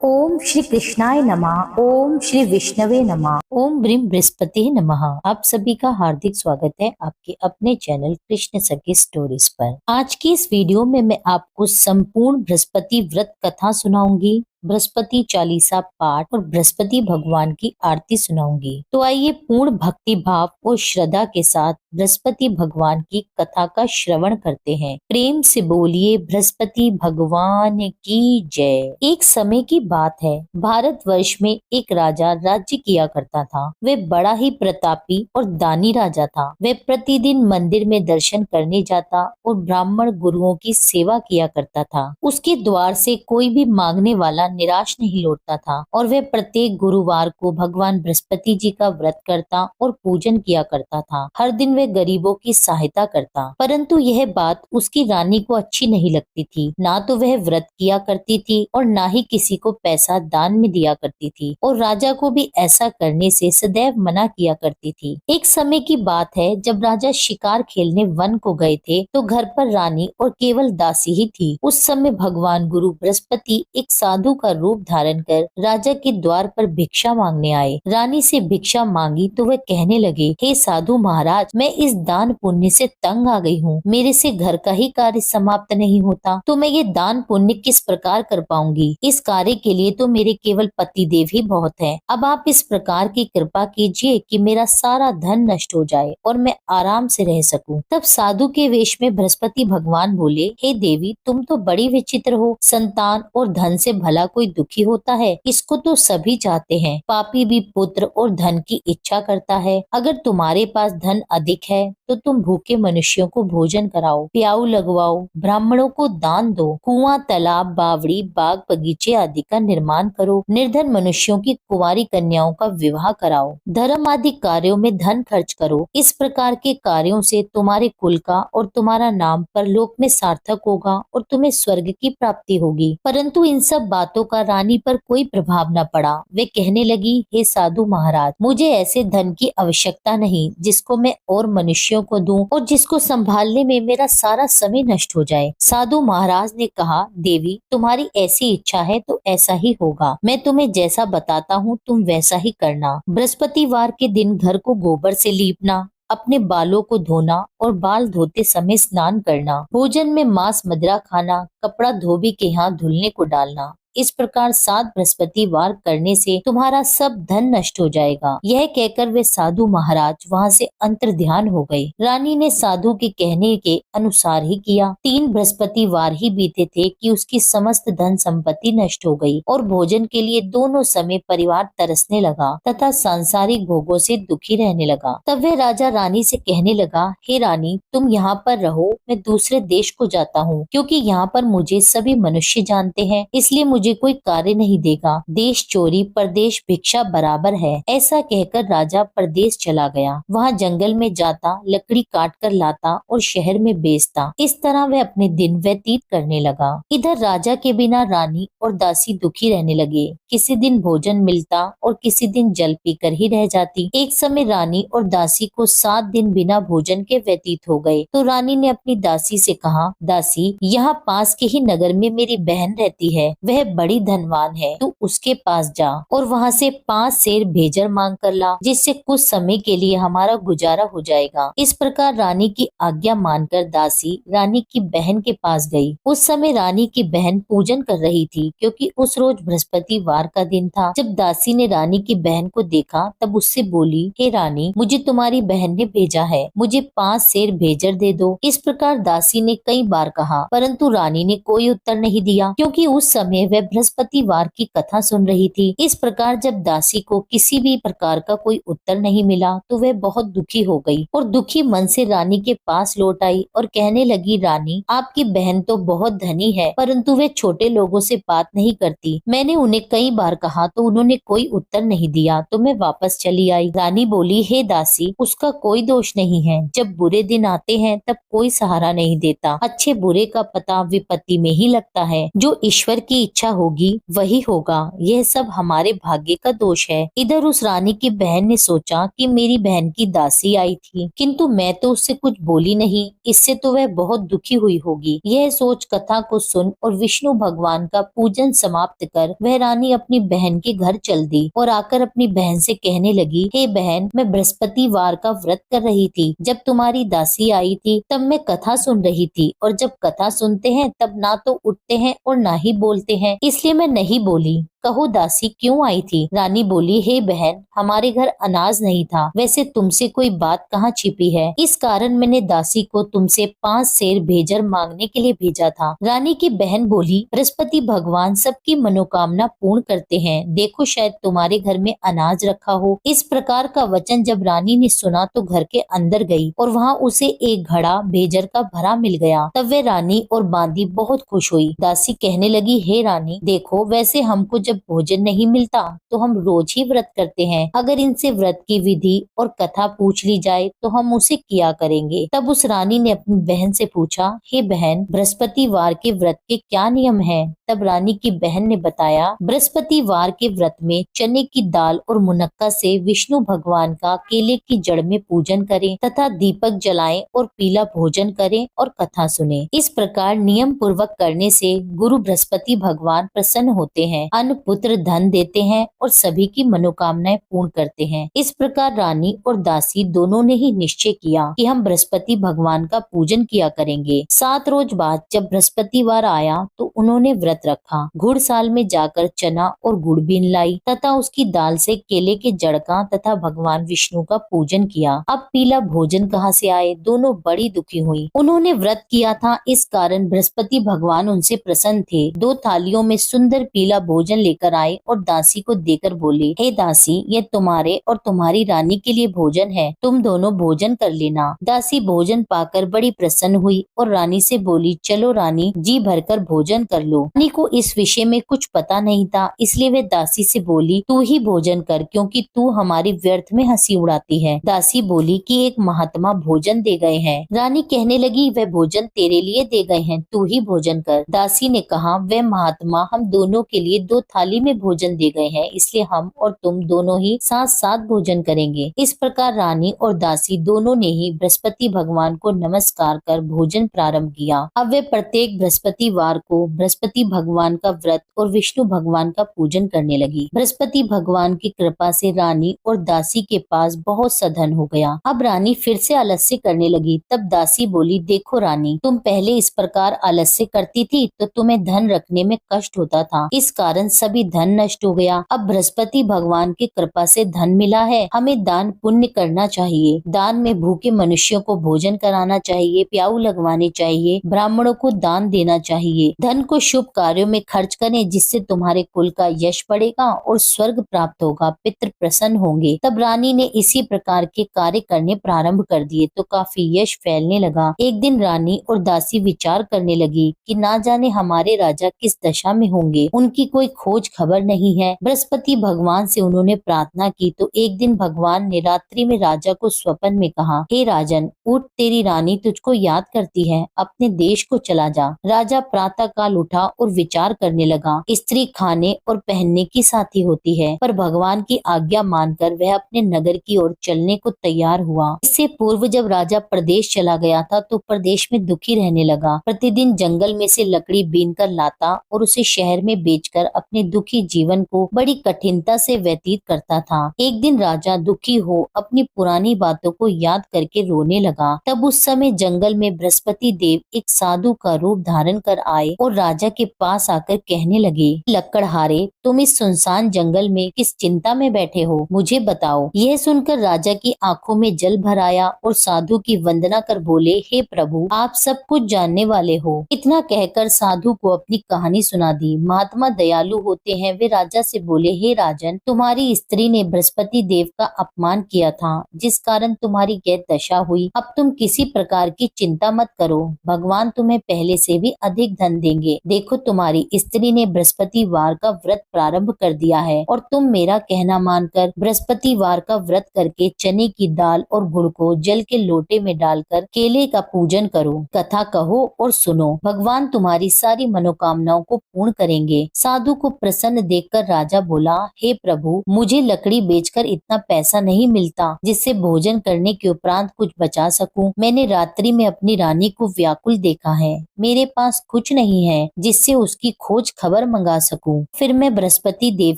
ओम श्री कृष्णाय नमः। ओम श्री विष्णवे नमः। ओम ब्रीम बृहस्पति नमः। आप सभी का हार्दिक स्वागत है आपके अपने चैनल कृष्ण सखी स्टोरीज पर। आज की इस वीडियो में मैं आपको संपूर्ण बृहस्पति व्रत कथा सुनाऊंगी, बृहस्पति चालीसा पाठ और बृहस्पति भगवान की आरती सुनाऊंगी। तो आइए पूर्ण भक्ति भाव और श्रद्धा के साथ बृहस्पति भगवान की कथा का श्रवण करते हैं। प्रेम से बोलिए बृहस्पति भगवान की जय। एक समय की बात है, भारतवर्ष में एक राजा राज्य किया करता था। वह बड़ा ही प्रतापी और दानी राजा था। वह प्रतिदिन मंदिर में दर्शन करने जाता और ब्राह्मण गुरुओं की सेवा किया करता था। उसके द्वार से कोई भी मांगने वाला निराश नहीं लौटता था और वह प्रत्येक गुरुवार को भगवान बृहस्पति जी का व्रत करता और पूजन किया करता था। हर दिन वह गरीबों की सहायता करता। परंतु यह बात उसकी रानी को अच्छी नहीं लगती थी। ना तो वह व्रत किया करती थी और ना ही किसी को पैसा दान में दिया करती थी, और राजा को भी ऐसा करने से सदैव मना किया करती थी। एक समय की बात है, जब राजा शिकार खेलने वन को गए थे तो घर पर रानी और केवल दासी ही थी। उस समय भगवान गुरु बृहस्पति एक साधु का रूप धारण कर राजा के द्वार पर भिक्षा मांगने आए। रानी से भिक्षा मांगी तो वह कहने लगे, हे साधु महाराज, मैं इस दान पुण्य से तंग आ गई हूँ। मेरे से घर का ही कार्य समाप्त नहीं होता तो मैं ये दान पुण्य किस प्रकार कर पाऊंगी। इस कार्य के लिए तो मेरे केवल पति देव ही बहुत है। अब आप इस प्रकार की कृपा कीजिए कि मेरा सारा धन नष्ट हो जाए और मैं आराम से रह सकूं। तब साधु के वेश में बृहस्पति भगवान बोले, हे देवी, तुम तो बड़ी विचित्र हो। संतान और धन से भला कोई दुखी होता है? इसको तो सभी चाहते हैं। पापी भी पुत्र और धन की इच्छा करता है। अगर तुम्हारे पास धन अधिक है तो तुम भूखे मनुष्यों को भोजन कराओ, प्याऊ लगवाओ, ब्राह्मणों को दान दो, कुआं, तालाब, बावड़ी, बाग, बगीचे आदि का निर्माण करो, निर्धन मनुष्यों की कुंवारी कन्याओं का विवाह कराओ, धर्म आदि कार्यों में धन खर्च करो। इस प्रकार के कार्यों से तुम्हारे कुल का और तुम्हारा नाम परलोक में सार्थक होगा और तुम्हें स्वर्ग की प्राप्ति होगी। परंतु इन सब बातों का रानी पर कोई प्रभाव न पड़ा। वे कहने लगी, हे साधु महाराज, मुझे ऐसे धन की आवश्यकता नहीं जिसको मैं और मनुष्यों को दूं और जिसको संभालने में मेरा सारा समय नष्ट हो जाए। साधु महाराज ने कहा, देवी, तुम्हारी ऐसी इच्छा है तो ऐसा ही होगा। मैं तुम्हें जैसा बताता हूँ तुम वैसा ही करना। बृहस्पतिवार के दिन घर को गोबर से लीपना, अपने बालों को धोना और बाल धोते समय स्नान करना, भोजन में मांस मदिरा खाना, कपड़ा धोबी के यहाँ धुलने को डालना। इस प्रकार 7 बृहस्पतिवार करने से तुम्हारा सब धन नष्ट हो जाएगा। यह कहकर वे साधु महाराज वहाँ से अंतर ध्यान हो गए। रानी ने साधु के कहने के अनुसार ही किया। 3 बृहस्पतिवार ही बीते थे कि उसकी समस्त धन संपत्ति नष्ट हो गई और भोजन के लिए दोनों समय परिवार तरसने लगा तथा सांसारिक भोगों से दुखी रहने लगा। तब वह राजा रानी से कहने लगा, हे रानी, तुम यहाँ पर रहो, मैं दूसरे देश को जाता हूँ, क्योंकि यहाँ पर मुझे सभी मनुष्य जानते हैं, इसलिए मुझे कोई कार्य नहीं देगा। देश चोरी परदेश भिक्षा बराबर है। ऐसा कहकर राजा परदेश चला गया। वहाँ जंगल में जाता, लकड़ी काट कर लाता और शहर में बेचता। इस तरह वह अपने दिन व्यतीत करने लगा। इधर राजा के बिना रानी और दासी दुखी रहने लगे। किसी दिन भोजन मिलता और किसी दिन जल पीकर ही रह जाती। एक समय रानी और दासी को 7 दिन बिना भोजन के व्यतीत हो गए तो रानी ने अपनी दासी से कहा, दासी, यहाँ पास के ही नगर में मेरी बहन रहती है, वह बड़ी धनवान है, तू उसके पास जा और वहाँ से 5 सेर भेजर मांग कर ला, जिससे कुछ समय के लिए हमारा गुजारा हो जाएगा। इस प्रकार रानी की आज्ञा मानकर दासी रानी की बहन के पास गई। उस समय रानी की बहन पूजन कर रही थी, क्योंकि उस रोज बृहस्पतिवार का दिन था। जब दासी ने रानी की बहन को देखा तब उससे बोली, हे रानी, मुझे तुम्हारी बहन ने भेजा है, मुझे 5 सेर भेजर दे दो। इस प्रकार दासी ने कई बार कहा, परंतु रानी ने कोई उत्तर नहीं दिया, क्योंकि उस समय वह बृहस्पतिवार की कथा सुन रही थी। इस प्रकार जब दासी को किसी भी प्रकार का कोई उत्तर नहीं मिला तो वह बहुत दुखी हो गई और दुखी मन से रानी के पास लौट आई और कहने लगी, रानी, आपकी बहन तो बहुत धनी है, परंतु वे छोटे लोगों से बात नहीं करती। मैंने उन्हें कई बार कहा तो उन्होंने कोई उत्तर नहीं दिया, तो मैं वापस चली आई। रानी बोली, हे दासी, उसका कोई दोष नहीं है। जब बुरे दिन आते हैं तब कोई सहारा नहीं देता। अच्छे बुरे का पता विपत्ति में ही लगता है। जो ईश्वर की इच्छा होगी वही होगा, यह सब हमारे भाग्य का दोष है। इधर उस रानी की बहन ने सोचा कि मेरी बहन की दासी आई थी, किंतु मैं तो उससे कुछ बोली नहीं, इससे तो वह बहुत दुखी हुई होगी। यह सोच कथा को सुन और विष्णु भगवान का पूजन समाप्त कर वह रानी अपनी बहन के घर चल दी और आकर अपनी बहन से कहने लगी, हे बहन, मैं बृहस्पतिवार का व्रत कर रही थी। जब तुम्हारी दासी आई थी तब मैं कथा सुन रही थी, और जब कथा सुनते हैं तब ना तो उठते हैं और ना ही बोलते हैं, इसलिए मैं नहीं बोली। कहो दासी क्यों आई थी? रानी बोली, हे बहन, हमारे घर अनाज नहीं था, वैसे तुमसे कोई बात कहाँ छिपी है, इस कारण मैंने दासी को तुमसे 5 सेर भेजर मांगने के लिए भेजा था। रानी की बहन बोली, बृहस्पति भगवान सबकी मनोकामना पूर्ण करते हैं, देखो शायद तुम्हारे घर में अनाज रखा हो। इस प्रकार का वचन जब रानी ने सुना तो घर के अंदर गई और वहाँ उसे एक घड़ा भेजर का भरा मिल गया। तब वे रानी और बांदी बहुत खुश हुई। दासी कहने लगी, हे रानी, देखो वैसे हमको जब भोजन नहीं मिलता तो हम रोज ही व्रत करते हैं, अगर इनसे व्रत की विधि और कथा पूछ ली जाए तो हम उसे किया करेंगे। तब उस रानी ने अपनी बहन से पूछा, हे बहन, बृहस्पतिवार के व्रत के क्या नियम है? तब रानी की बहन ने बताया, बृहस्पतिवार के व्रत में चने की दाल और मुनक्का से विष्णु भगवान का केले की जड़ में पूजन करें तथा दीपक जलाएं और पीला भोजन करें और कथा सुने। इस प्रकार नियम पूर्वक करने से गुरु बृहस्पति भगवान प्रसन्न होते हैं, अन्न पुत्र धन देते हैं और सभी की मनोकामनाएं पूर्ण करते हैं। इस प्रकार रानी और दासी दोनों ने ही निश्चय किया कि हम बृहस्पति भगवान का पूजन किया करेंगे। 7 रोज बाद जब बृहस्पतिवार आया तो उन्होंने व्रत रखा। घुड़साल में जाकर चना और गुड़ बीन लाई तथा उसकी दाल से केले के जड़ का तथा भगवान विष्णु का पूजन किया। अब पीला भोजन कहाँ से आए? दोनों बड़ी दुखी हुई। उन्होंने व्रत किया था, इस कारण बृहस्पति भगवान उनसे प्रसन्न थे। 2 थालियों में सुंदर पीला भोजन लेकर आए और दासी को देकर बोले, हे दासी, ये तुम्हारे और तुम्हारी रानी के लिए भोजन है, तुम दोनों भोजन कर लेना। दासी भोजन पाकर बड़ी प्रसन्न हुई और रानी से बोली, चलो रानी, जी भरकर भोजन कर लो। रानी को इस विषय में कुछ पता नहीं था, इसलिए वे दासी से बोली, तू ही भोजन कर, क्योंकि तू हमारी व्यर्थ में हंसी उड़ाती है। दासी बोली कि एक महात्मा भोजन दे गए हैं। रानी कहने लगी, वह भोजन तेरे लिए दे गए हैं, तू ही भोजन कर। दासी ने कहा, वह महात्मा हम दोनों के लिए 2 थाली में भोजन दे गए हैं, इसलिए हम और तुम दोनों ही साथ साथ भोजन करेंगे। इस प्रकार रानी और दासी दोनों ने ही बृहस्पति भगवान को नमस्कार कर भोजन प्रारंभ किया। अब वे प्रत्येक बृहस्पतिवार को बृहस्पति भगवान का व्रत और विष्णु भगवान का पूजन करने लगी। बृहस्पति भगवान की कृपा से रानी और दासी के पास बहुत सा धन हो गया। अब रानी फिर से आलस्य करने लगी। तब दासी बोली, देखो रानी, तुम पहले इस प्रकार आलस्य करती थी तो तुम्हें धन रखने में कष्ट होता था, इस कारण सभी धन नष्ट हो गया। अब बृहस्पति भगवान की कृपा से धन मिला है, हमें दान पुण्य करना चाहिए। दान में भूखे मनुष्यों को भोजन कराना चाहिए, प्याऊ लगवाने चाहिए, ब्राह्मणों को दान देना चाहिए। धन को शुभ कार्यों में खर्च करें, जिससे तुम्हारे कुल का यश बढ़ेगा और स्वर्ग प्राप्त होगा, पितृ प्रसन्न होंगे। तब रानी ने इसी प्रकार के कार्य करने प्रारंभ कर दिए तो काफी यश फैलने लगा। एक दिन रानी और दासी विचार करने लगी कि ना जाने हमारे राजा किस दशा में होंगे, उनकी कोई खोज खबर नहीं है। बृहस्पति भगवान से उन्होंने प्रार्थना की तो एक दिन भगवान ने रात्रि में राजा को स्वप्न में कहा, हे राजन, उठ, तेरी रानी तुझको याद करती है, अपने देश को चला जा। राजा प्रातः काल उठा और विचार करने लगा। स्त्री खाने और पहनने की साथी होती है, पर भगवान की आज्ञा मानकर वह अपने नगर की ओर चलने को तैयार हुआ। इससे पूर्व जब राजा प्रदेश चला गया था तो प्रदेश में दुखी रहने लगा। प्रतिदिन जंगल में से लकड़ी बीन कर लाता और उसे शहर में बेचकर अपने दुखी जीवन को बड़ी कठिनता से व्यतीत करता था। एक दिन राजा दुखी हो अपनी पुरानी बातों को याद करके रोने लगा। तब उस समय जंगल में बृहस्पति देव एक साधु का रूप धारण कर आए और राजा के पास आकर कहने लगे, लकड़हारे, तुम इस सुनसान जंगल में किस चिंता में बैठे हो, मुझे बताओ। यह सुनकर राजा की आंखों में जल भर आया और साधु की वंदना कर बोले, हे प्रभु, आप सब कुछ जानने वाले हो। इतना कहकर साधु को अपनी कहानी सुना दी। महात्मा दयालु होते हैं। वे राजा से बोले, हे राजन, तुम्हारी स्त्री ने बृहस्पति देव का अपमान किया था, जिस कारण तुम्हारी यह दशा हुई। अब तुम किसी प्रकार की चिंता मत करो, भगवान तुम्हें पहले से भी अधिक धन देंगे। देखो तुम्हारी स्त्री ने बृहस्पतिवार का व्रत प्रारंभ कर दिया है और तुम मेरा कहना मानकर बृहस्पतिवार का व्रत करके चने की दाल और गुड़ को जल के लोटे में डालकर केले का पूजन करो, कथा कहो और सुनो। भगवान तुम्हारी सारी मनोकामनाओं को पूर्ण करेंगे। साधु को प्रसन्न देखकर राजा बोला, हे प्रभु, मुझे लकड़ी बेचकर इतना पैसा नहीं मिलता जिससे भोजन करने के उपरांत कुछ बचा सकूं। मैंने रात्रि में अपनी रानी को व्याकुल देखा है। मेरे पास कुछ नहीं है जिससे उसकी खोज खबर मंगा सकूं। फिर मैं बृहस्पति देव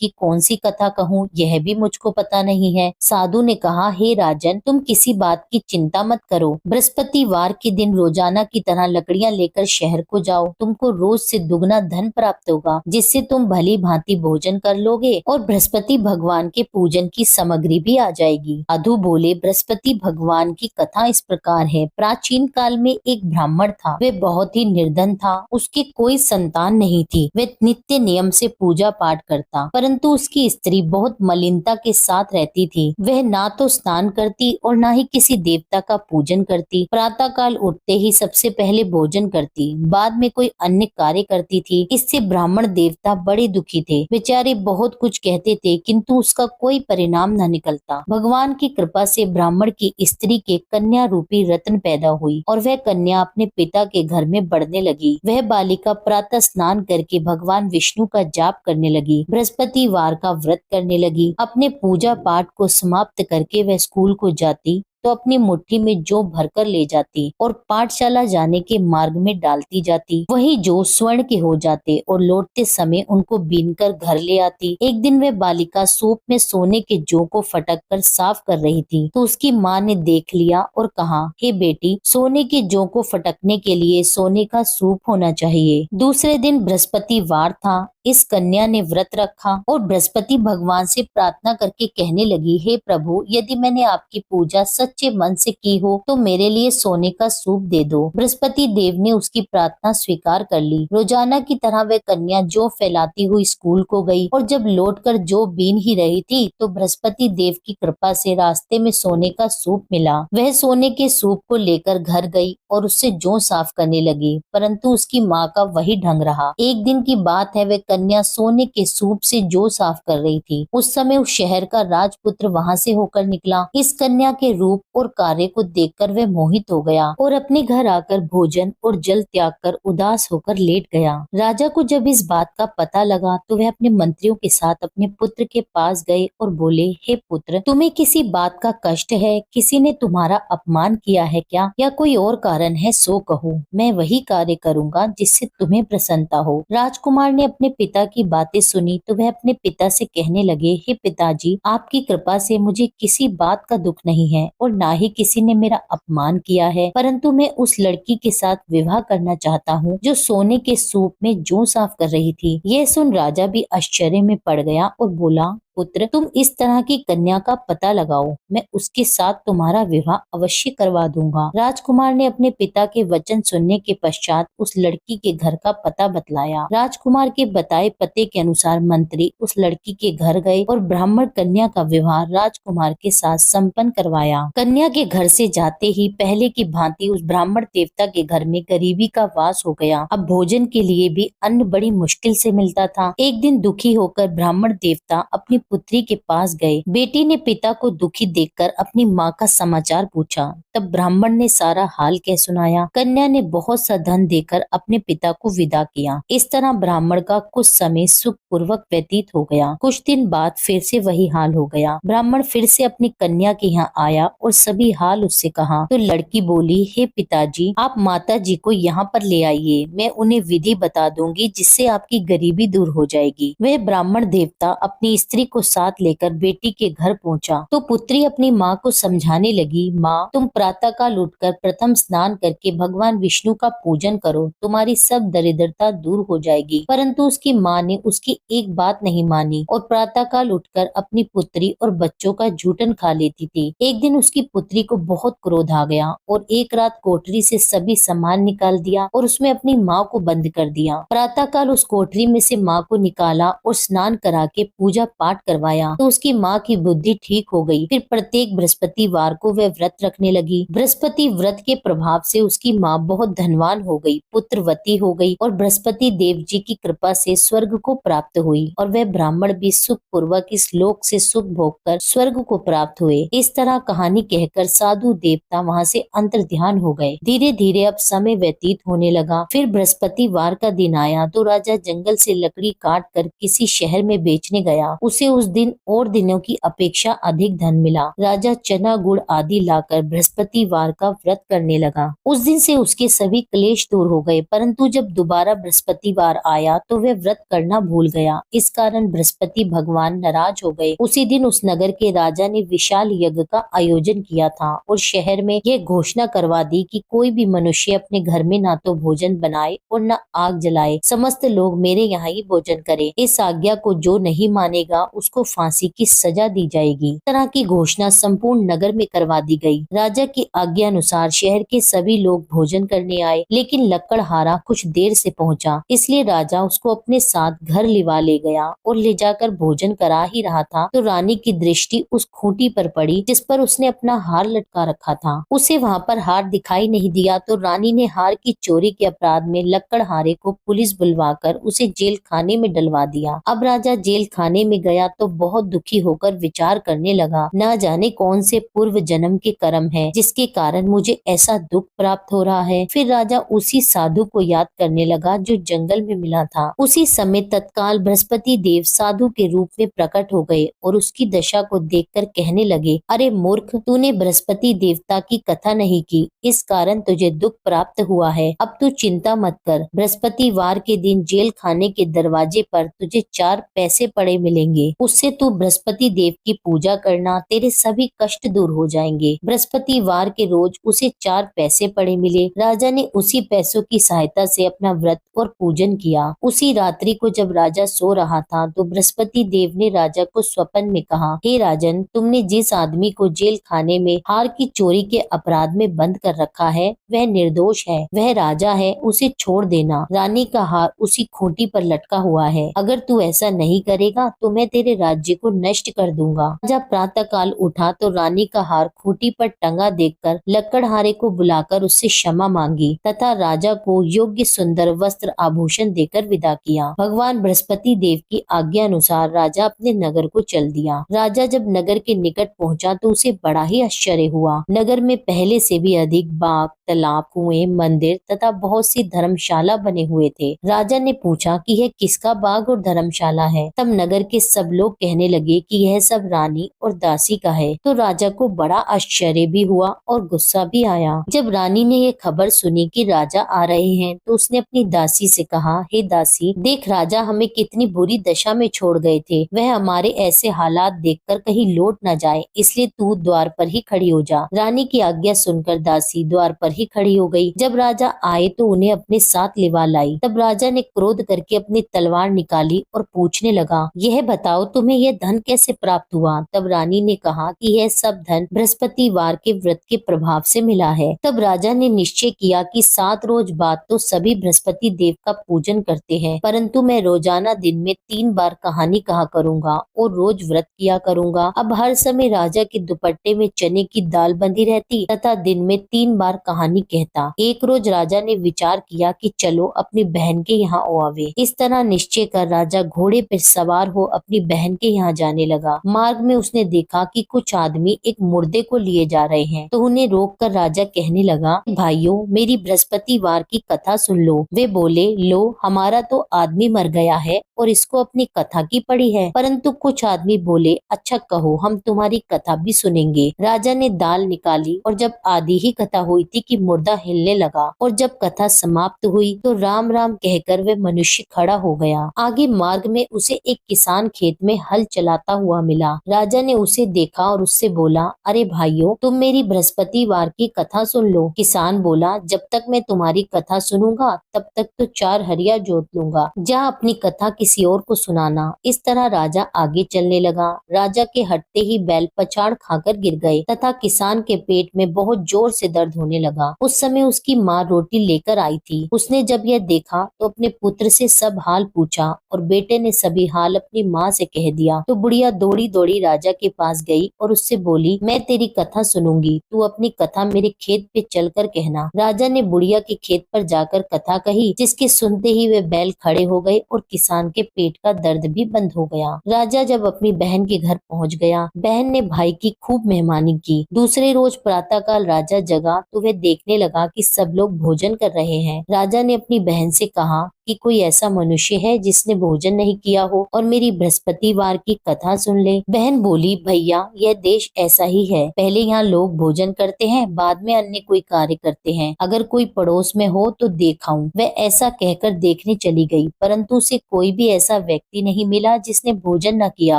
की कौन सी कथा कहूँ, यह भी मुझको पता नहीं है। साधु ने कहा, हे राजन, तुम किसी बात की चिंता मत करो। बृहस्पतिवार के दिन रोजाना की तरह लकड़ियां लेकर शहर को जाओ। तुमको रोज से दुगना धन प्राप्त होगा, जिससे तुम भली भांति भोजन कर लोगे और बृहस्पति भगवान के पूजन की सामग्री भी आ जाएगी। साधु बोले, बृहस्पति भगवान की कथा इस प्रकार है। प्राचीन काल में एक ब्राह्मण था। वह बहुत ही निर्धन था। उसके कोई संतान नहीं थी। वह नित्य नियम से पूजा पाठ करता, परंतु उसकी स्त्री बहुत मलिनता के साथ रहती थी। वह ना तो स्नान करती और ना ही किसी देवता का पूजन करती। प्रातः काल उठते ही सबसे पहले भोजन करती, बाद में कोई अन्य कार्य करती थी। इससे ब्राह्मण देवता बड़े दुखी थे। बेचारे बहुत कुछ कहते थे, किंतु उसका कोई परिणाम न निकलता। भगवान की कृपा से ब्राह्मण की स्त्री के कन्या रूपी रत्न पैदा हुई और वह कन्या अपने पिता के घर में बढ़ने लगी। वह बालिका प्रातः स्नान करके भगवान विष्णु का जाप करने लगी, बृहस्पतिवार का व्रत करने लगी। अपने पूजा पाठ को समाप्त करके वह स्कूल को जाती तो अपनी मुट्ठी में जौ भरकर ले जाती और पाठशाला जाने के मार्ग में डालती जाती। वही जौ स्वर्ण के हो जाते और लौटते समय उनको बीनकर घर ले आती। एक दिन वह बालिका सूप में सोने के जौ को फटक कर साफ कर रही थी, तो उसकी माँ ने देख लिया और कहा, हे बेटी, सोने के जौ को फटकने के लिए सोने का सूप होना चाहिए। दूसरे दिन बृहस्पतिवार था। इस कन्या ने व्रत रखा और बृहस्पति भगवान से प्रार्थना करके कहने लगी, हे प्रभु, यदि मैंने आपकी पूजा सच्चे मन से की हो तो मेरे लिए सोने का सूप दे दो। बृहस्पति देव ने उसकी प्रार्थना स्वीकार कर ली। रोजाना की तरह वह कन्या जौ फैलाती हुई स्कूल को गई और जब लौटकर जौ बीन ही रही थी तो बृहस्पति देव की कृपा से रास्ते में सोने का सूप मिला। वह सोने के सूप को लेकर घर गई और उससे जौ साफ करने लगी, परंतु उसकी माँ का वही ढंग रहा। एक दिन की बात है, वह कन्या सोने के सूप से जौ साफ कर रही थी। उस समय उस शहर का राजपुत्र वहां से होकर निकला। इस कन्या के रूप और कार्य को देखकर वह मोहित हो गया और अपने घर आकर भोजन और जल त्याग कर उदास होकर लेट गया। राजा को जब इस बात का पता लगा तो वह अपने मंत्रियों के साथ अपने पुत्र के पास गए और बोले, हे पुत्र, तुम्हें किसी बात का कष्ट है? किसी ने तुम्हारा अपमान किया है क्या, या कोई और कारण है? सो कहो, मैं वही कार्य करूंगा जिससे तुम्हें प्रसन्नता हो। राजकुमार ने अपने पिता की बातें सुनी तो वह अपने पिता से कहने लगे, हे पिताजी, आपकी कृपा से मुझे किसी बात का दुख नहीं है और ना ही किसी ने मेरा अपमान किया है, परंतु मैं उस लड़की के साथ विवाह करना चाहता हूँ जो सोने के सूप में जौ साफ कर रही थी। यह सुन राजा भी आश्चर्य में पड़ गया और बोला, पुत्र, तुम इस तरह की कन्या का पता लगाओ, मैं उसके साथ तुम्हारा विवाह अवश्य करवा दूंगा। राजकुमार ने अपने पिता के वचन सुनने के पश्चात उस लड़की के घर का पता बतलाया। राजकुमार के बताए पते के अनुसार मंत्री उस लड़की के घर गए और ब्राह्मण कन्या का विवाह राजकुमार के साथ संपन्न करवाया। कन्या के घर से जाते ही पहले की भांति उस ब्राह्मण देवता के घर में गरीबी का वास हो गया। अब भोजन के लिए भी अन्न बड़ी मुश्किल से मिलता था। एक दिन दुखी होकर ब्राह्मण देवता अपनी पुत्री के पास गए। बेटी ने पिता को दुखी देखकर अपनी माँ का समाचार पूछा। तब ब्राह्मण ने सारा हाल कह सुनाया। कन्या ने बहुत सा धन देकर अपने पिता को विदा किया। इस तरह ब्राह्मण का कुछ समय सुख पूर्वक व्यतीत हो गया। कुछ दिन बाद फिर से वही हाल हो गया। ब्राह्मण फिर से अपनी कन्या के यहाँ आया और सभी हाल उससे कहा तो लड़की बोली, हे पिताजी, आप माता जी को यहाँ पर ले आइए, मैं उन्हें विधि बता दूंगी जिससे आपकी गरीबी दूर हो जाएगी। वह ब्राह्मण देवता अपनी स्त्री को साथ लेकर बेटी के घर पहुंचा तो पुत्री अपनी माँ को समझाने लगी, माँ, तुम प्रातःकाल उठकर प्रथम स्नान करके भगवान विष्णु का पूजन करो, तुम्हारी सब दरिद्रता दूर हो जाएगी। परंतु उसकी माँ ने उसकी एक बात नहीं मानी और प्रातःकाल उठकर अपनी पुत्री और बच्चों का जूठन खा लेती थी। एक दिन उसकी पुत्री को बहुत क्रोध आ गया और एक रात कोठरी से सभी सामान निकाल दिया और उसमें अपनी माँ को बंद कर दिया। प्रातःकाल उस कोठरी में से माँ को निकाला और स्नान करा के पूजा पाठ करवाया तो उसकी माँ की बुद्धि ठीक हो गई। फिर प्रत्येक बृहस्पतिवार को वह व्रत रखने लगी। बृहस्पति व्रत के प्रभाव से उसकी माँ बहुत धनवान हो गई, पुत्रवती हो गई और बृहस्पति देव जी की कृपा से स्वर्ग को प्राप्त हुई और वह ब्राह्मण भी सुख पूर्वक इस लोक से सुख भोग कर स्वर्ग को प्राप्त हुए। इस तरह कहानी कहकर साधु देवता वहाँ से अंतर्ध्यान हो गए। धीरे धीरे अब समय व्यतीत होने लगा। फिर बृहस्पतिवार का दिन आया तो राजा जंगल से लकड़ी काट कर किसी शहर में बेचने गया। उसे उस दिन और दिनों की अपेक्षा अधिक धन मिला। राजा चना गुड़ आदि लाकर बृहस्पतिवार का व्रत करने लगा। उस दिन से उसके सभी क्लेश दूर हो गए, परंतु जब दोबारा बृहस्पतिवार आया तो वह व्रत करना भूल गया। इस कारण बृहस्पति भगवान नाराज हो गए। उसी दिन उस नगर के राजा ने विशाल यज्ञ का आयोजन किया था और शहर में यह घोषणा करवा दी कि कोई भी मनुष्य अपने घर में ना तो भोजन बनाए और न आग जलाए, समस्त लोग मेरे यहाँ ही भोजन करें। इस आज्ञा को जो नहीं मानेगा उसको फांसी की सजा दी जाएगी। इस तरह की घोषणा संपूर्ण नगर में करवा दी गई। राजा की आज्ञा अनुसार शहर के सभी लोग भोजन करने आए, लेकिन लकड़हारा कुछ देर से पहुंचा, इसलिए राजा उसको अपने साथ घर लिवा ले गया और ले जाकर भोजन करा ही रहा था तो रानी की दृष्टि उस खूंटी पर पड़ी जिस पर उसने अपना हार लटका रखा था। उसे वहां पर हार दिखाई नहीं दिया तो रानी ने हार की चोरी के अपराध में लकड़हारे को पुलिस बुलवाकर उसे जेल खाने में डलवा दिया। अब राजा जेल खाने में गया तो बहुत दुखी होकर विचार करने लगा, न जाने कौन से पूर्व जन्म के कर्म है जिसके कारण मुझे ऐसा दुख प्राप्त हो रहा है। फिर राजा उसी साधु को याद करने लगा जो जंगल में मिला था। उसी समय तत्काल बृहस्पति देव साधु के रूप में प्रकट हो गए और उसकी दशा को देखकर कहने लगे, अरे मूर्ख, तूने बृहस्पति देवता की कथा नहीं की, इस कारण तुझे दुख प्राप्त हुआ है। अब तू चिंता मत कर, बृहस्पतिवार के दिन जेल खाने के दरवाजे पर तुझे 4 पैसे पड़े मिलेंगे, उससे तू बृहस्पति देव की पूजा करना, तेरे सभी कष्ट दूर हो जाएंगे। बृहस्पतिवार के रोज उसे 4 पैसे पड़े मिले। राजा ने उसी पैसों की सहायता से अपना व्रत और पूजन किया। उसी रात्रि को जब राजा सो रहा था तो बृहस्पति देव ने राजा को स्वप्न में कहा, हे राजन, तुमने जिस आदमी को जेल खाने में हार की चोरी के अपराध में बंद कर रखा है वह निर्दोष है, वह राजा है, उसे छोड़ देना। रानी का हार उसी खूंटी पर लटका हुआ है, अगर तू ऐसा नहीं करेगा तो मैं तेरे राज्य को नष्ट कर दूंगा। राजा प्रातः काल उठा तो रानी का हार खूंटी पर टंगा देखकर लकड़हारे को बुलाकर उससे क्षमा मांगी तथा राजा को योग्य सुंदर वस्त्र आभूषण देकर विदा किया। भगवान बृहस्पति देव की आज्ञा अनुसार राजा अपने नगर को चल दिया। राजा जब नगर के निकट पहुंचा तो उसे बड़ा ही आश्चर्य हुआ। नगर में पहले से भी अधिक बाग, तालाब, कुएं, मंदिर तथा बहुत सी धर्मशाला बने हुए थे। राजा ने पूछा कि यह किसका बाग और धर्मशाला है। तब नगर के सब लोग कहने लगे कि यह सब रानी और दासी का है। तो राजा को बड़ा आश्चर्य भी हुआ और गुस्सा भी आया। जब रानी ने यह खबर सुनी कि राजा आ रहे हैं तो उसने अपनी दासी से कहा, हे दासी, देख राजा हमें कितनी बुरी दशा में छोड़ गए थे, वह हमारे ऐसे हालात देखकर कहीं लौट न जाए, इसलिए तू द्वार पर ही खड़ी हो जा। रानी की आज्ञा सुनकर दासी द्वार पर ही खड़ी हो गई। जब राजा आए तो उन्हें अपने साथ लिवा लाई। तब राजा ने क्रोध करके अपनी तलवार निकाली और पूछने लगा, यह बताओ तुम्हें यह धन कैसे प्राप्त हुआ। तब रानी ने कहा कि यह सब धन बृहस्पतिवार के व्रत के प्रभाव से मिला है। तब राजा ने निश्चय किया कि 7 रोज बाद तो सभी बृहस्पति देव का पूजन करते हैं, परंतु मैं रोजाना दिन में 3 बार कहानी कहा करूंगा और रोज व्रत किया करूंगा। अब हर समय राजा के दुपट्टे में चने की दाल बंधी रहती तथा दिन में 3 बार कहानी कहता। एक रोज राजा ने विचार किया कि चलो अपनी बहन के यहाँ आवे। इस तरह निश्चय कर राजा घोड़े पर सवार हो अपनी बहन के यहाँ जाने लगा। मार्ग में उसने देखा कि कुछ आदमी एक मुर्दे को लिए जा रहे हैं, तो उन्हें रोक कर राजा कहने लगा, भाइयों, मेरी बृहस्पतिवार की कथा सुन लो। वे बोले, लो, हमारा तो आदमी मर गया है और इसको अपनी कथा की पड़ी है। परंतु कुछ आदमी बोले, अच्छा कहो, हम तुम्हारी कथा भी सुनेंगे। राजा ने दाल निकाली और जब आधी ही कथा हुई थी कि मुर्दा हिलने लगा और जब कथा समाप्त हुई तो राम राम कहकर वह मनुष्य खड़ा हो गया। आगे मार्ग में उसे एक किसान खेत में हल चलाता हुआ मिला। राजा ने उसे देखा और उससे बोला, अरे भाइयों, तुम मेरी बृहस्पतिवार की कथा सुन लो। किसान बोला, जब तक मैं तुम्हारी कथा सुनूंगा तब तक तो 4 हरिया जोत लूंगा, जा अपनी कथा किसी और को सुनाना। इस तरह राजा आगे चलने लगा। राजा के हटते ही बैल पछाड़ खाकर गिर गए तथा किसान के पेट में बहुत जोर से दर्द होने लगा। उस समय उसकी माँ रोटी लेकर आई थी। उसने जब यह देखा तो अपने पुत्र से सब हाल पूछा और बेटे ने सभी हाल अपनी माँ से कह दिया। तो बुढ़िया दौड़ी दौड़ी राजा के पास गई और उससे बोली, मैं तेरी कथा सुनूंगी, तू अपनी कथा मेरे खेत पे चलकर कहना। राजा ने बुढ़िया के खेत पर जाकर कथा कही, जिसके सुनते ही वे बैल खड़े हो गए और किसान के पेट का दर्द भी बंद हो गया। राजा जब अपनी बहन के घर पहुंच गया, बहन ने भाई की खूब मेहमानी की। दूसरे रोज प्रातःकाल राजा जगा तो वह देखने लगा कि सब लोग भोजन कर रहे हैं। राजा ने अपनी बहन से कहा कि कोई ऐसा मनुष्य है जिसने भोजन नहीं किया हो और मेरी बृहस्पतिवार की कथा सुन ले। बहन बोली, भैया यह देश ऐसा ही है, पहले यहाँ लोग भोजन करते हैं, बाद में अन्य कोई कार्य करते हैं। अगर कोई पड़ोस में हो तो देखाऊं। वह ऐसा कहकर देखने चली गई, परंतु उसे कोई भी ऐसा व्यक्ति नहीं मिला जिसने भोजन न किया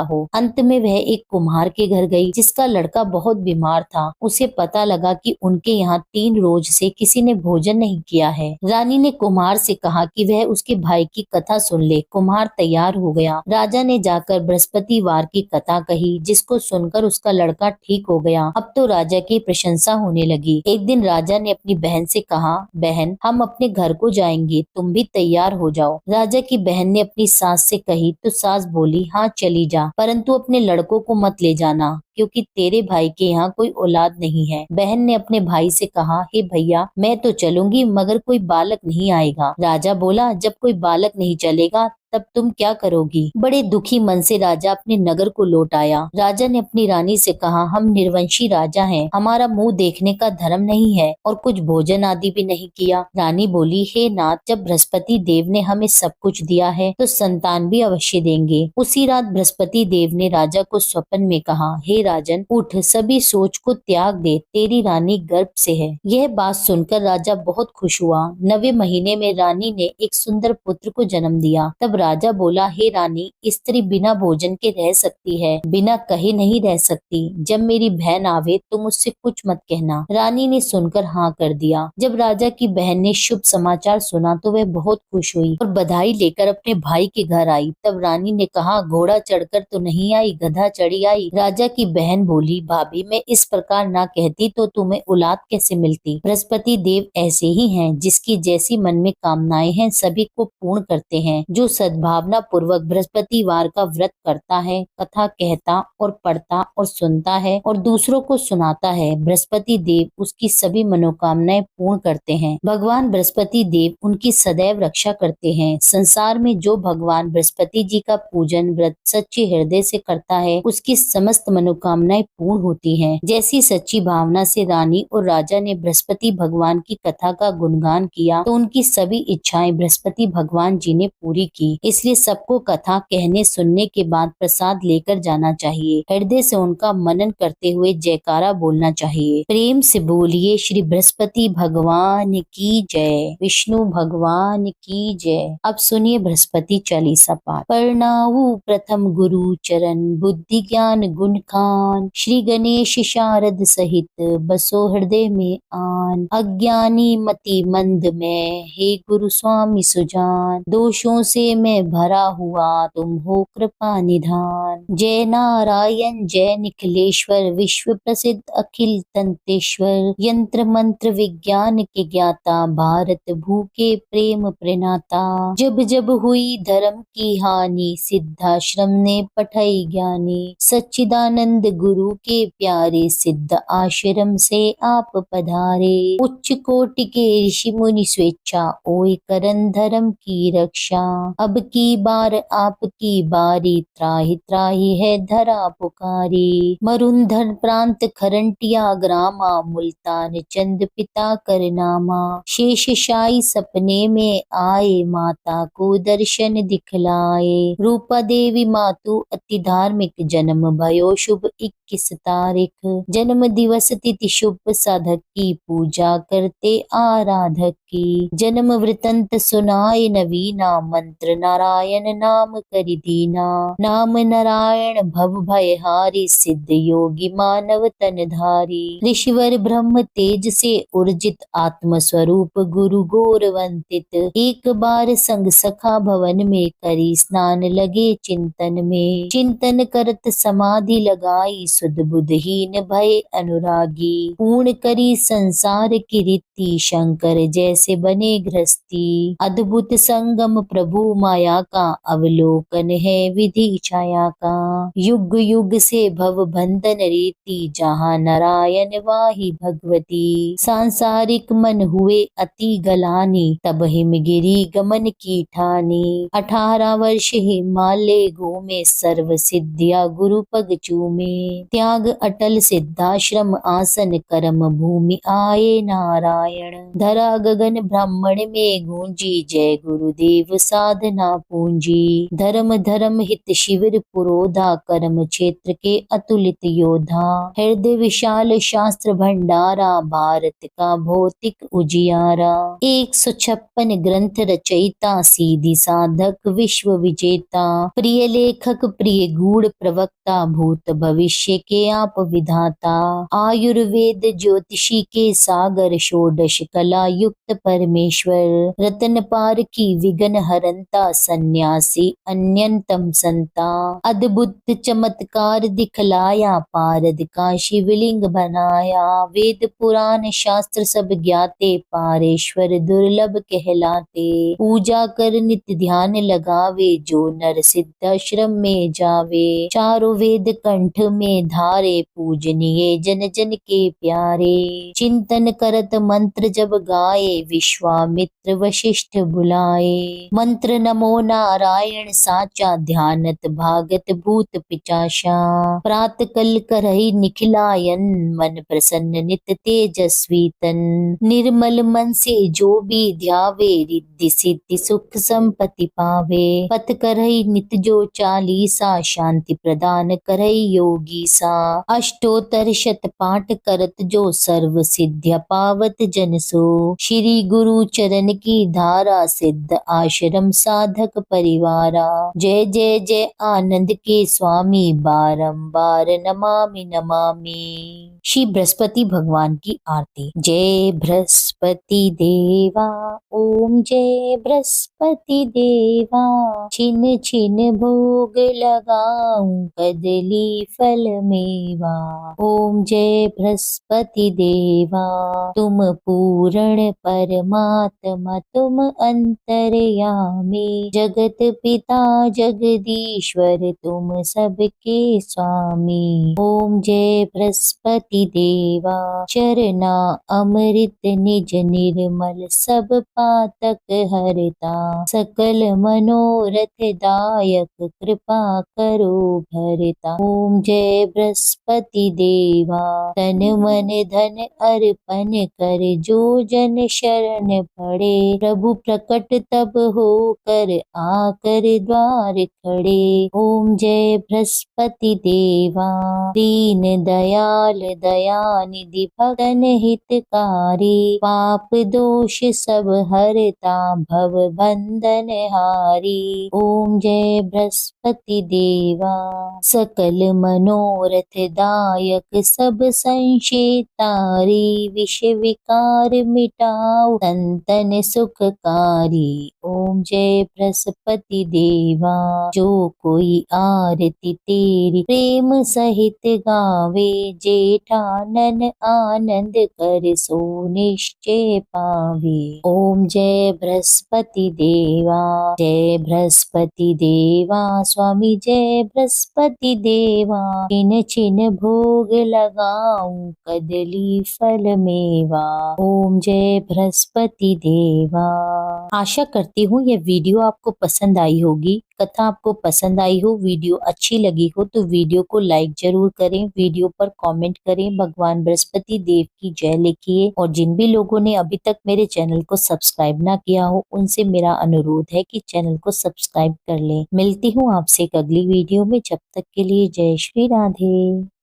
हो। अंत में वह एक कुम्हार के घर गई, जिसका लड़का बहुत बीमार था। उसे पता लगा कि उनके यहाँ 3 रोज से किसी ने भोजन नहीं किया है। रानी ने कुम्हार से कहा कि वह उसके भाई की कथा सुन ले। कुम्हार तैयार हो गया। राजा ने जाकर बृहस्पतिवार की कथा कही, जिसको सुनकर उसका लड़का ठीक हो गया। अब तो राजा की प्रशंसा होने लगी। एक दिन राजा ने अपनी बहन से कहा, बहन हम अपने घर को जाएंगे, तुम भी तैयार हो जाओ। राजा की बहन ने अपनी सास से कही तो सास बोली, हाँ चली जा, परंतु अपने लड़कों को मत ले जाना, क्योंकि तेरे भाई के यहाँ कोई औलाद नहीं है। बहन ने अपने भाई से कहा, हे भैया मैं तो चलूंगी मगर कोई बालक नहीं आएगा। राजा बोला, जब कोई बालक नहीं चलेगा तब तुम क्या करोगी? बड़े दुखी मन से राजा अपने नगर को लौट आया। राजा ने अपनी रानी से कहा, हम निर्वंशी राजा हैं, हमारा मुंह देखने का धर्म नहीं है और कुछ भोजन आदि भी नहीं किया। रानी बोली, हे नाथ, जब बृहस्पति देव ने हमें सब कुछ दिया है तो संतान भी अवश्य देंगे। उसी रात बृहस्पति देव ने राजा को स्वप्न में कहा, हे राजन उठ, सभी सोच को त्याग दे, तेरी रानी गर्भ से है। यह बात सुनकर राजा बहुत खुश हुआ। 9वें महीने में रानी ने एक सुंदर पुत्र को जन्म दिया। तब राजा बोला, हे रानी, स्त्री बिना भोजन के रह सकती है, बिना कहे नहीं रह सकती। जब मेरी बहन आवे तो मुझसे कुछ मत कहना। रानी ने सुनकर हाँ कर दिया। जब राजा की बहन ने शुभ समाचार सुना तो वह बहुत खुश हुई और बधाई लेकर अपने भाई के घर आई। तब रानी ने कहा, घोड़ा चढ़कर तो नहीं आई, गधा चढ़ी आई। राजा की बहन बोली, भाभी मैं इस प्रकार ना कहती तो तुम्हें औलाद कैसे मिलती? बृहस्पति देव ऐसे ही हैं, जिसकी जैसी मन में कामनाएं हैं सभी को पूर्ण करते हैं। जो सद्भावना पूर्वक बृहस्पतिवार का व्रत करता है, कथा कहता और पढ़ता और सुनता है और दूसरों को सुनाता है, बृहस्पति देव उसकी सभी मनोकामनाएं पूर्ण करते हैं। भगवान बृहस्पति देव उनकी सदैव रक्षा करते हैं। संसार में जो भगवान बृहस्पति जी का पूजन व्रत सच्चे हृदय से करता है, उसकी समस्त मनोकामनाएं पूर्ण होती हैं। जैसी सच्ची भावना से रानी और राजा ने बृहस्पति भगवान की कथा का गुणगान किया तो उनकी सभी इच्छाएं बृहस्पति भगवान जी ने पूरी की। इसलिए सबको कथा कहने सुनने के बाद प्रसाद लेकर जाना चाहिए। हृदय से उनका मनन करते हुए जयकारा बोलना चाहिए। प्रेम से बोलिए, श्री बृहस्पति भगवान की जय, विष्णु भगवान की जय। अब सुनिए बृहस्पति चालीसा पाठ। प्रणाऊ प्रथम गुरु चरण, बुद्धि ज्ञान गुण खान, श्री गणेश शारद सहित बसो हृदय में आन। अज्ञानी मति मंद में, हे गुरु स्वामी सुजान, दोषों से मैं भरा हुआ तुम हो कृपा निधान। जय नारायण जय निखिलेश्वर, विश्व प्रसिद्ध अखिल तंतेश्वर, यंत्र मंत्र विज्ञान के ज्ञाता, भारत भूखे प्रेम प्रेनाता। जब जब हुई धर्म की हानि, सिद्धाश्रम ने पठाई ज्ञानी। सच्चिदानंद गुरु के प्यारे, सिद्ध आश्रम से आप पधारे। उच्च कोटि के ऋषि मुनि स्वेच्छा, ओए करन धर्म की रक्षा। अब की बार आपकी बारी, त्राहि त्राहि है धरा पुकारी। मरुंधर प्रांत खरंटिया ग्रामा, मुल्तान चंद पिता कर नामा। शेष शाही सपने में आए, माता को दर्शन दिखलाए। रूपा देवी मातु अति धार्मिक, जन्म भयो शुभ 21 तारीख। जन्म दिवस तिथि शुभ, साधक की पूजा करते आराधक की। जन्म वृतंत सुनाए नवीना, मंत्र नारायण नाम करि दीना। नाम नारायण भव भय हारी, सिद्ध योगी मानव तन धारी। ऋषिवर ब्रह्म तेज से उर्जित, आत्म स्वरूप गुरु गौरवंतित। एक बार संग सखा भवन में, करी स्नान लगे चिंतन में। चिंतन करत समाधि लगाई, सुध बुद्धहीन भय अनुरागी। पूर्ण करी संसार की रीति, शंकर जैसे बने गृहस्थी। अद्भुत संगम प्रभु मा माया का अवलोकन है विधि छाया का। युग युग से भव बंधन रीति, जहाँ नारायण वाही भगवती। सांसारिक मन हुए अति गलानी, तब हिमगिरी गमन की ठानी। 18 वर्ष हिमालय घूमे, सर्व सिद्धिया गुरु पग चूमे। त्याग अटल सिद्धाश्रम आसन, कर्म भूमि आए नारायण। धरा गगन ब्राह्मण में गूंजी, जय गुरुदेव साधना पूंजी। धर्म धर्म हित शिविर पुरोधा, कर्म क्षेत्र के अतुलित योधा। हृदय विशाल शास्त्र भंडारा, भारत का भौतिक उजियारा। 156 ग्रंथ रचयिता, सीधी साधक विश्व विजेता। प्रिय लेखक प्रिय गूढ़ प्रवक्ता, भूत भविष्य के आप विधाता। आयुर्वेद ज्योतिषी के सागर, षोडश कला युक्त परमेश्वर। रतन पार की विघ्न हरंता, सन्यासी अन्यतम संता। अद्भुत चमत्कार दिखलाया, पारद का शिवलिंग बनाया। वेद पुराण शास्त्र सब ज्ञाते, पारेश्वर दुर्लभ कहलाते। पूजा कर नित्य ध्यान लगावे, जो नर सिद्धाश्रम में जावे। चारों वेद कंठ में धारे, पूजनीय जन जन के प्यारे। चिंतन करत मंत्र जब गाए, विश्वामित्र वशिष्ठ बुलाए। मंत्र नमो नारायण साचा, ध्यानत भागत भूत पिचाशा। प्रात कल करहि निखिलायन, मन प्रसन्न नित तेजस्वी तन। निर्मल मन से जो भी ध्यावे, रिद्धि सिद्धि सुख संपत्ति पावे। पथ करहि नित जो चालीसा, शांति प्रदान करहि योगी सा। अष्टोत्तर शत पाठ करत जो, सर्व सिद्धिया पावत जन सो। श्री गुरु चरण की धारा, सिद्ध आश्रम साधक परिवारा। जय जय जय आनंद के स्वामी, बारंबार नमामि नमामि। श्री बृहस्पति भगवान की आरती। जय बृहस्पति देवा, ओम जय बृहस्पति देवा। छिन छिन भोग लगाऊं, कदली फल मेवा। ओम जय बृहस्पति देवा, तुम पूर्ण परमात्मा, तुम अंतर्यामी। जगत पिता जगदीश्वर, तुम सबके स्वामी। ओम जय बृहस्पति देवा, चरना अमृत निज निर्मल, सब पातक हरता। सकल मनोरथ दायक, कृपा करो भरता। ओम जय बृहस्पति देवा, तन मन धन अर्पण कर, जो जन शरण पड़े। प्रभु प्रकट तब हो कर, आकर द्वार खड़े। ओम जय बृहस्पति देवा, दीन दयाल दयानिधि, भक्तन हितकारी। पाप दोष सब हरता, भव बंधन हारी। ओम जय बृहस्पति देवा, सकल मनोरथ दायक, सब संशय तारी। विष विकार मिटाओ, संतन सुखकारी। ओम जय बृहस्पति देवा, जो कोई आरती तेरी प्रेम सहित गावे। जेठानन आनंद कर, सो निश्चय पावे। ओम जय बृहस्पति देवा, जय बृहस्पति देवा। स्वामी जय बृहस्पति देवा, छिन छिन भोग लगाऊं, कदली फल मेवा। ओम जय बृहस्पति देवा। आशा करती हूँ यह वीडियो आपको पसंद आई होगी। कथा आपको पसंद आई हो, वीडियो अच्छी लगी हो तो वीडियो को लाइक जरूर करें, वीडियो पर कमेंट करें, भगवान बृहस्पति देव की जय लिखिए। और जिन भी लोगों ने अभी तक मेरे चैनल को सब्सक्राइब ना किया हो, उनसे मेरा अनुरोध है कि चैनल को सब्सक्राइब कर लें। मिलती हूँ आपसे एक अगली वीडियो में, जब तक के लिए जय श्री राधे।